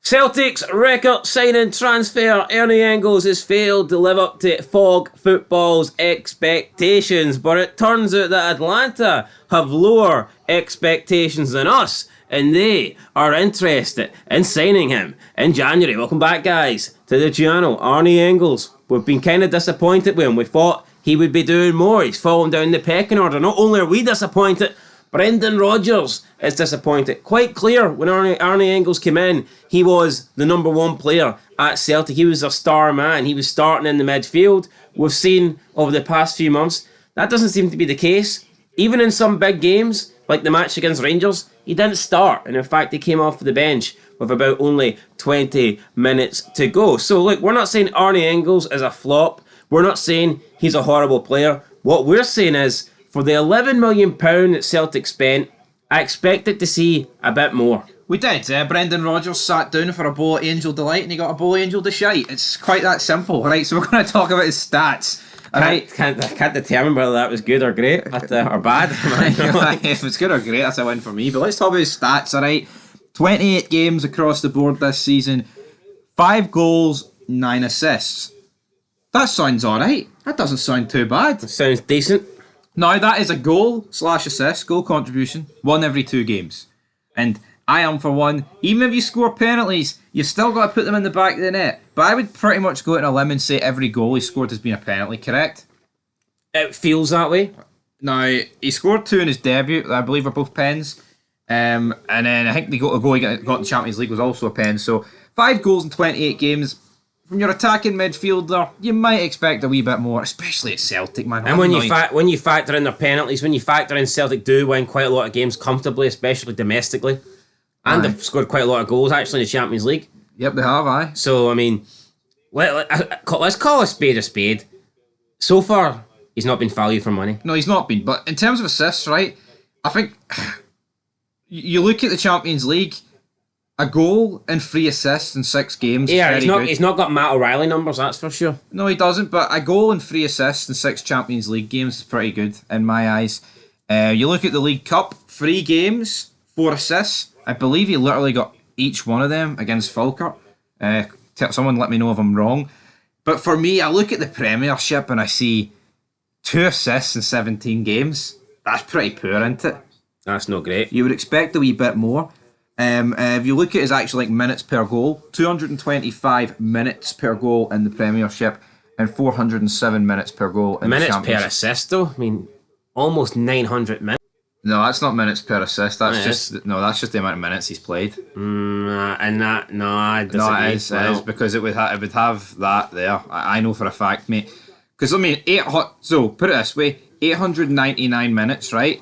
Celtic's record signing transfer Arne Engels has failed to live up to Fog Football's expectations, but it turns out that Atalanta have lower expectations than us, and they are interested in signing him in January. Welcome back, guys, to the channel. Arne Engels. We've been kind of disappointed with him. We thought he would be doing more. He's fallen down the pecking order. Not only are we disappointed, Brendan Rodgers is disappointed. Quite clear when Arne Engels came in, he was the number one player at Celtic. He was a star man. He was starting in the midfield. We've seen over the past few months, that doesn't seem to be the case. Even in some big games, like the match against Rangers, he didn't start. And in fact, he came off the bench with about only 20 minutes to go. So look, we're not saying Arne Engels is a flop. We're not saying he's a horrible player. What we're saying is, for the £11 million that Celtic spent, I expected to see a bit more. We did. Brendan Rodgers sat down for a bowl of Angel Delight and he got a bowl of Angel Deshite. It's quite that simple. Right, so we're going to talk about his stats. I can't determine whether that was good or great, but, or bad. If it's good or great, that's a win for me. But let's talk about his stats, alright? 28 games across the board this season. 5 goals, 9 assists. That sounds alright. That doesn't sound too bad. It sounds decent. Now, that is a goal/assist, goal contribution, 1 every 2 games. And I am for one, even if you score penalties, you've still got to put them in the back of the net. But I would pretty much go out on a limb and say every goal he scored has been a penalty, correct? It feels that way. Now, he scored 2 in his debut, I believe are both pens. And then I think the goal he got in the Champions League was also a pen. So, 5 goals in 28 games. From your attacking midfielder, you might expect a wee bit more, especially at Celtic, man. And when you factor in their penalties, when you factor in Celtic do win quite a lot of games comfortably, especially domestically, and they've scored quite a lot of goals actually in the Champions League. Yep, they have, aye. So, I mean, let's call a spade a spade. So far, he's not been valued for money. No, he's not been. But in terms of assists, right, I think you look at the Champions League, a goal and 3 assists in 6 games. Yeah, he's not got Matt O'Reilly numbers, that's for sure. No, he doesn't, but a goal and 3 assists in 6 Champions League games is pretty good in my eyes. You look at the League Cup, 3 games, 4 assists. I believe he literally got each one of them against Falkirk. Someone let me know if I'm wrong. But for me, I look at the Premiership and I see 2 assists in 17 games. That's pretty poor, isn't it? That's not great. You would expect a wee bit more. If you look at his actual minutes per goal, 225 minutes per goal in the Premiership and 407 minutes per goal in the Championship. Minutes per assist though? I mean, almost 900 minutes. No, that's not minutes per assist. That's just the amount of minutes he's played. I disagree. No, it is because it would have that there. I know for a fact, mate. Because I mean, so put it this way: 899 minutes, right?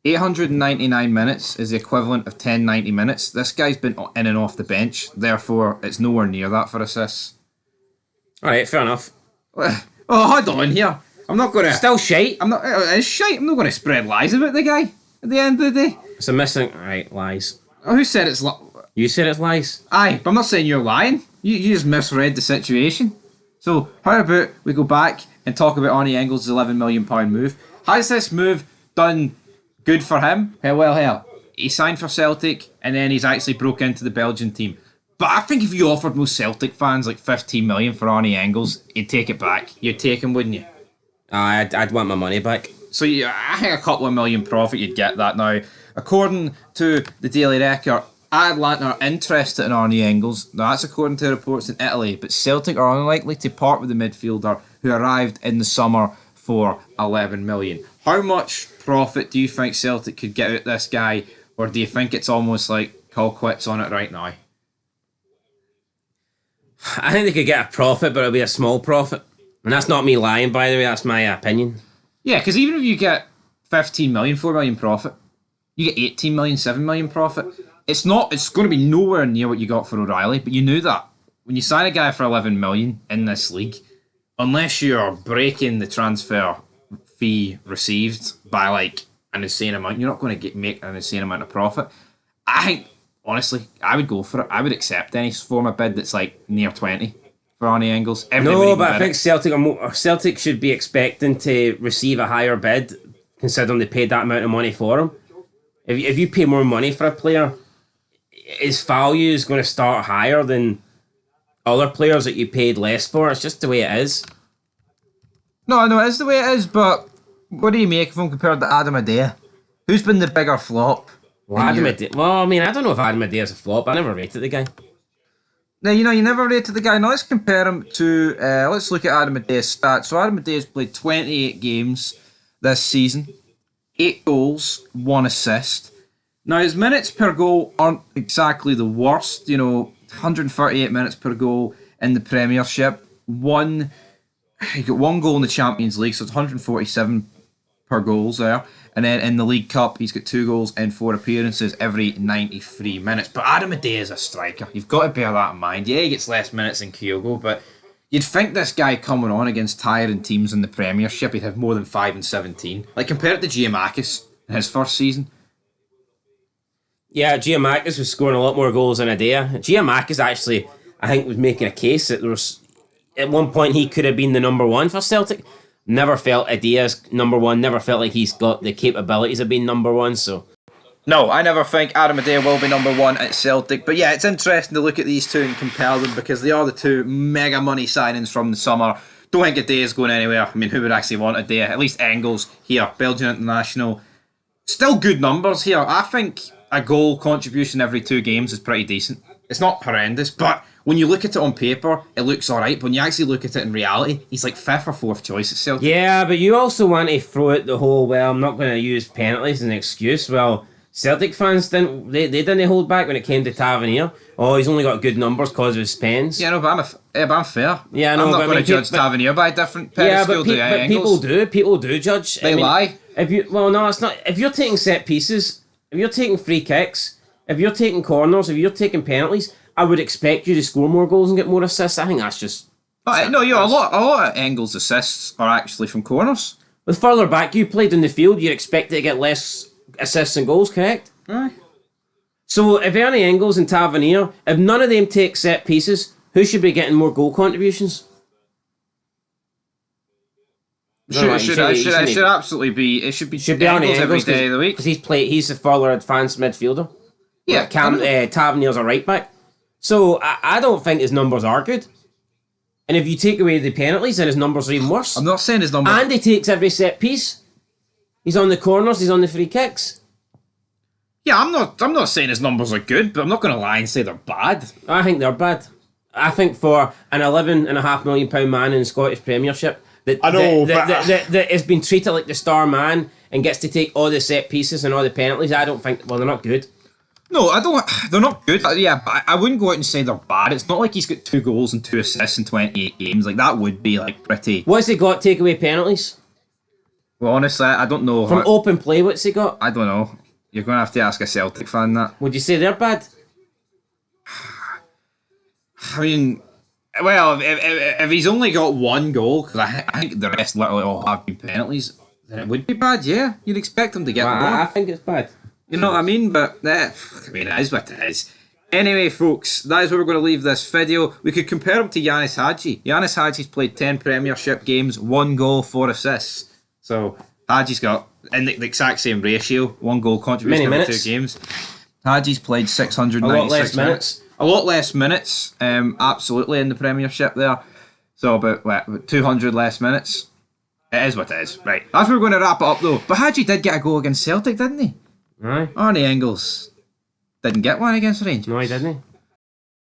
899 minutes is the equivalent of 1090 minutes. This guy's been in and off the bench, therefore it's nowhere near that for assists. Alright, fair enough. Oh, hold on here. I'm not going to... Still shite. It's shite. I'm not going to spread lies about the guy at the end of the day. It's a missing... Right, lies. Oh, who said it's... You said it's lies. Aye, but I'm not saying you're lying. You just misread the situation. So, how about we go back and talk about Arne Engels' £11 million move? Has this move done... good for him? Hell. He signed for Celtic and then he's actually broke into the Belgian team. But I think if you offered most Celtic fans like 15 million for Arne Engels, you'd take it back. You'd take him, wouldn't you? I'd want my money back. So I think a couple of million profit, you'd get that now. According to the Daily Record, Atalanta are interested in Arne Engels. Now that's according to reports in Italy, but Celtic are unlikely to part with the midfielder who arrived in the summer for 11 million. How much profit do you think Celtic could get out this guy, or do you think it's almost like call quits on it right now? I think they could get a profit, but it'll be a small profit. And that's not me lying, by the way, that's my opinion. Yeah, because even if you get 15 million, 4 million profit, you get 18 million, 7 million profit. It's going to be nowhere near what you got for O'Reilly, but you knew that. When you sign a guy for 11 million in this league, unless you're breaking the transfer fee received by like an insane amount, you're not going to make an insane amount of profit. I think, honestly, I would go for it. I would accept any form of bid that's like near 20 for Arne Engels. No, but I think Celtic should be expecting to receive a higher bid, considering they paid that amount of money for him. If you pay more money for a player, his value is going to start higher than other players that you paid less for. It's just the way it is. No, it is the way it is, but what do you make of him compared to Adam Idah? Who's been the bigger flop? Well, I mean, I don't know if Adam Idah is a flop. I never rated the guy. Now, you never rated the guy. Now, let's compare him to... let's look at Adam Idah's stats. So, Adam Idah's played 28 games this season. 8 goals, 1 assist. Now, his minutes per goal aren't exactly the worst. 138 minutes per goal in the Premiership. He got 1 goal in the Champions League, so it's 147 per goals there. And then in the League Cup, he's got 2 goals in 4 appearances every 93 minutes. But Adam Idah is a striker. You've got to bear that in mind. Yeah, he gets less minutes than Kyogo, but you'd think this guy coming on against tiring teams in the Premiership, he'd have more than 5 and 17. Like, compared to Giamakis in his first season. Yeah, Giamakis was scoring a lot more goals than Idah. Giamakis actually, I think, was making a case that there was... At one point, he could have been the number 1 for Celtic. Never felt Idah's number 1. Never felt like he's got the capabilities of being number 1. So, no, I never think Adam Idah will be number 1 at Celtic. But yeah, it's interesting to look at these two and compare them because they are the 2 mega money signings from the summer. Don't think Idah's going anywhere. I mean, who would actually want Idah? At least Engels here, Belgian international. Still good numbers here. I think a goal contribution every 2 games is pretty decent. It's not horrendous, but when you look at it on paper, it looks alright. But when you actually look at it in reality, he's like 5th or 4th choice at Celtic. Yeah, but you also want to throw out the whole, well, I'm not going to use penalties as an excuse. Well, Celtic fans didn't hold back when it came to Tavernier. Oh, he's only got good numbers because of his pens. Yeah, no, but I'm fair. Yeah, I know, I'm not going to judge Tavernier by a different pedestal. But people do judge. They lie. No, it's not. If you're taking set pieces, if you're taking free kicks, if you're taking corners, if you're taking penalties, I would expect you to score more goals and get more assists. I think that's just... A lot of Engels' assists are actually from corners. The further back you played in the field, you'd expect to get less assists and goals, correct? Aye. So if Arne Engels and Tavernier, if none of them take set pieces, who should be getting more goal contributions? It should absolutely be. It should be Arne Engels every day of the week because he's a further advanced midfielder. Yeah, Tavernier's a right back. So I don't think his numbers are good. And if you take away the penalties, then his numbers are even worse. I'm not saying his numbers. And he takes every set piece. He's on the corners. He's on the free kicks. Yeah, I'm not saying his numbers are good, but I'm not going to lie and say they're bad. I think they're bad. I think for an £11.5 million man in the Scottish Premiership that has been treated like the star man and gets to take all the set pieces and all the penalties, I don't think. Well, they're not good. No, I don't. They're not good. Yeah, but I wouldn't go out and say they're bad. It's not like he's got 2 goals and 2 assists in 28 games. Like, that would be like pretty. What's he got? Take away penalties. Well, honestly, I don't know. From open play, what's he got? I don't know. You're going to have to ask a Celtic fan that. Would you say they're bad? I mean, well, if he's only got 1 goal, because I think the rest literally all have been penalties, then it would be bad. Yeah, you'd expect him to get more. I think it's bad. You know what I mean? But, it is what it is. Anyway, folks, that is where we're going to leave this video. We could compare him to Yanis Hadji. Yanis Hadji's played 10 Premiership games, 1 goal, 4 assists. So, Hadji's got, in the exact same ratio, 1 goal contribution in 2 games. Hadji's played 696 minutes. A lot less minutes, absolutely, in the Premiership there. So, about 200 less minutes. It is what it is. Right, that's where we're going to wrap it up, though. But Hadji did get a goal against Celtic, didn't he? Aye. Arne Engels didn't get one against Rangers. No, he didn't.